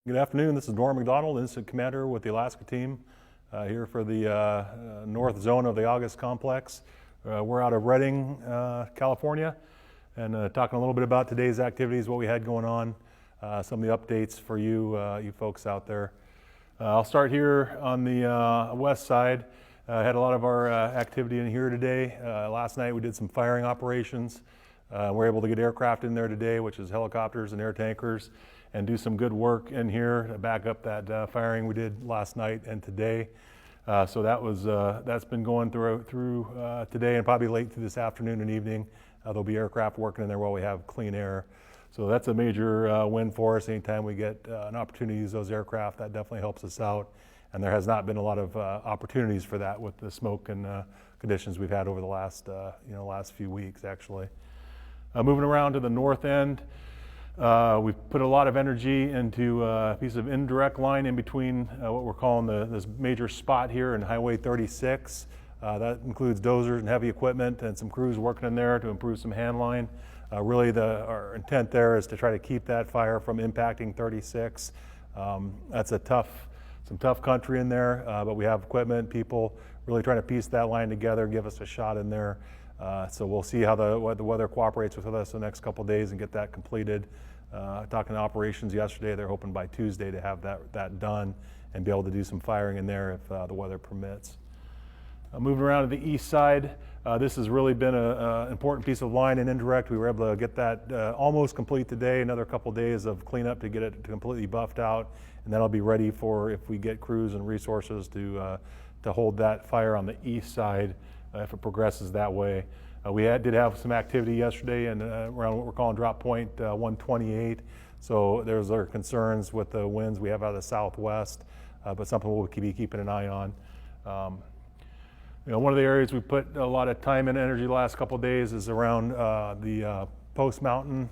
Good afternoon. This is McDonald, Incident Commander with the Alaska team, here for the north zone of the August complex. We're out of Redding, California, and talking a little bit about today's activities, what we had going on, some of the updates for you, you folks out there. I'll start here on the west side. Had a lot of our activity in here today. Last night we did some firing operations. We're able to get aircraft in there today, which is helicopters and air tankers, and do some good work in here to back up that firing we did last night and today. So that was that's been going through today and probably late through this afternoon and evening. There'll be aircraft working in there while we have clean air. So that's a major win for us. Anytime we get an opportunity to use those aircraft, that definitely helps us out. And there has not been a lot of opportunities for that with the smoke and conditions we've had over the last last few weeks actually. Moving around to the north end. We've put a lot of energy into a piece of indirect line in between what we're calling this major spot here in Highway 36. That includes dozers and heavy equipment and some crews working in there to improve some hand line. Really our intent there is to try to keep that fire from impacting 36. That's some tough country in there, but we have equipment, people really trying to piece that line together, give us a shot in there. So we'll see how the weather cooperates with us the next couple of days and get that completed. Talking to operations yesterday, they're hoping by Tuesday to have that done and be able to do some firing in there if the weather permits. Moving around to the east side, this has really been an important piece of line and indirect. We were able to get that almost complete today, another couple of days of cleanup to get it completely buffed out, and that'll be ready for if we get crews and resources to hold that fire on the east side if it progresses that way. We did have some activity yesterday and around what we're calling drop point 128. So there's our concerns with the winds we have out of the southwest, but something we'll be keeping an eye on. One of the areas we put a lot of time and energy the last couple of days is around the Post Mountain.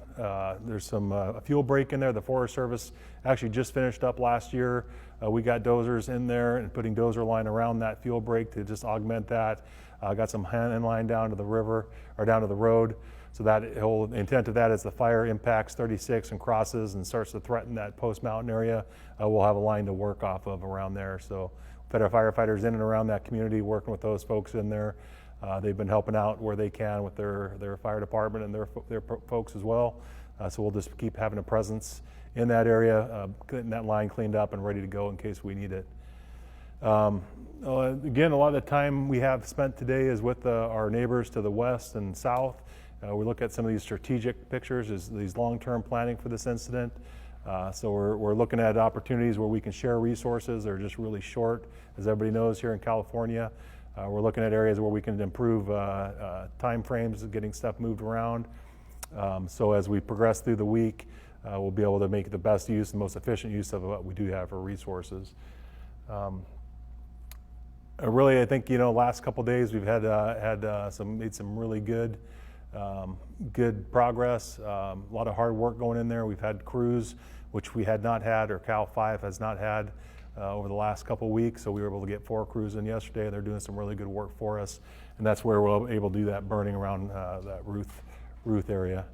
There's a fuel break in there. The Forest Service actually just finished up last year. We got dozers in there and putting dozer line around that fuel break to just augment that. Got some hand line down to the river or down to the road. So that whole intent of that is the fire impacts 36 and crosses and starts to threaten that Post Mountain area. We'll have a line to work off of around there. So we've had our firefighters in and around that community working with those folks in there. They've been helping out where they can with their fire department and their folks as well. So we'll just keep having a presence in that area, getting that line cleaned up and ready to go in case we need it. Again, a lot of the time we have spent today is with our neighbors to the west and south. We look at some of these strategic pictures, these long-term planning for this incident. So we're looking at opportunities where we can share resources. They're just really short, as everybody knows here in California. We're looking at areas where we can improve time frames of getting stuff moved around. So as we progress through the week, we'll be able to make the best use, the most efficient use of what we do have for resources. Really, I think last couple of days we've made some really good progress. A lot of hard work going in there. We've had crews which we had not had, or Cal 5 has not had over the last couple of weeks. So we were able to get 4 crews in yesterday. They're doing some really good work for us, and that's where we're able to do that burning around that Ruth area.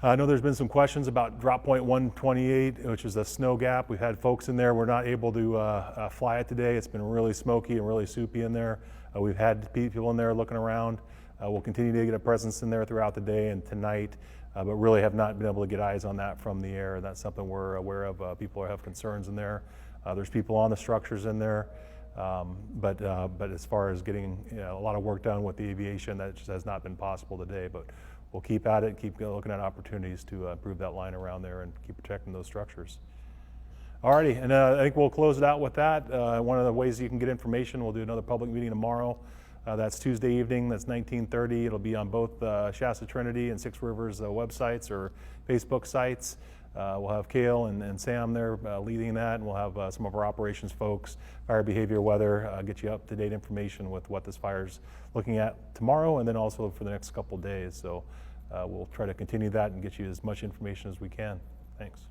I know there's been some questions about drop point 128, which is a snow gap. We've had folks in there. We're not able to fly it today. It's been really smoky and really soupy in there. We've had people in there looking around. We'll continue to get a presence in there throughout the day and tonight, but really have not been able to get eyes on that from the air. That's something we're aware of. People have concerns in there. There's people on the structures in there, but as far as getting a lot of work done with the aviation, that just has not been possible today. But we'll keep at it, keep looking at opportunities to improve that line around there and keep protecting those structures. Alrighty, and I think we'll close it out with that. One of the ways you can get information, we'll do another public meeting tomorrow. That's Tuesday evening, that's 19:30. It'll be on both Shasta-Trinity and Six Rivers websites or Facebook sites. We'll have Kale and Sam there leading that, and we'll have some of our operations folks, fire behavior, weather, get you up-to-date information with what this fire's looking at tomorrow and then also for the next couple of days. So we'll try to continue that and get you as much information as we can. Thanks.